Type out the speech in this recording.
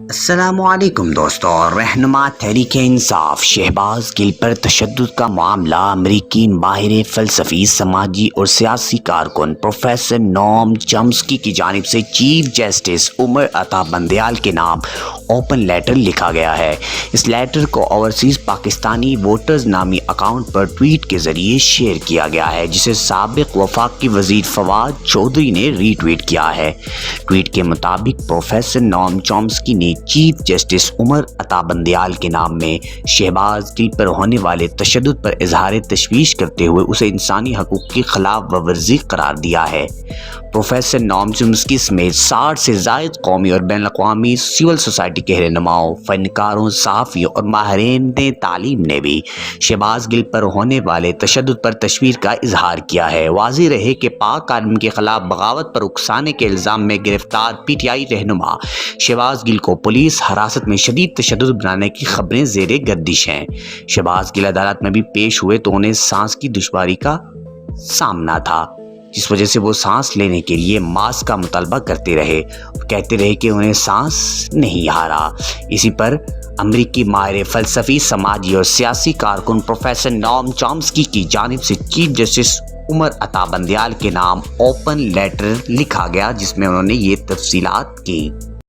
السلام علیکم دوستو، رہنما تحریک انصاف شہباز گل پر تشدد کا معاملہ امریکی ماہر فلسفی، سماجی اور سیاسی کارکن پروفیسر نوم چمسکی کی جانب سے چیف جسٹس عمر عطا بندیال کے نام اوپن لیٹر لکھا گیا ہے۔ اس لیٹر کو اوورسیز پاکستانی ووٹرز نامی اکاؤنٹ پر ٹویٹ کے ذریعے شیئر کیا گیا ہے، جسے سابق وفاقی وزیر فواد چودھری نے ری ٹویٹ کیا ہے۔ ٹویٹ کے مطابق پروفیسر نوم چومسکی نے چیف جسٹس عمر عطا بندیال کے نام میں شہباز گل پر ہونے والے تشدد پر اظہار تشویش کرتے ہوئے اسے انسانی حقوق کی خلاف ورزی قرار دیا ہے۔ پروفیسر نوم چومسکی سمیت 60 سے زائد قومی اور بین الاقوامی سول سوسائٹی کے رہنماؤں، فنکاروں، صحافیوں اور ماہرین تعلیم نے بھی شہباز گل پر ہونے والے تشدد پر تشویش کا اظہار کیا ہے۔ واضح رہے کہ پاک آرمی کے خلاف بغاوت پر اکسانے کے الزام میں گرفتار پی ٹی آئی رہنما شہباز گل کو پولیس حراست میں شدید تشدد بنانے کی خبریں زیر گردش ہیں۔ شہباز گل عدالت میں بھی پیش ہوئے تو انہیں سانس کی دشواری کا سامنا تھا، جس وجہ سے وہ سانس لینے کے لیے ماسک کا مطالبہ کرتے رہے اور کہتے رہے کہ انہیں سانس نہیں آ رہا۔ اسی پر امریکی ماہر فلسفی، سماجی اور سیاسی کارکن پروفیسر نوم چومسکی کی جانب سے چیف جسٹس عمر عطا بندیال کے نام اوپن لیٹر لکھا گیا، جس میں انہوں نے یہ تفصیلات کی۔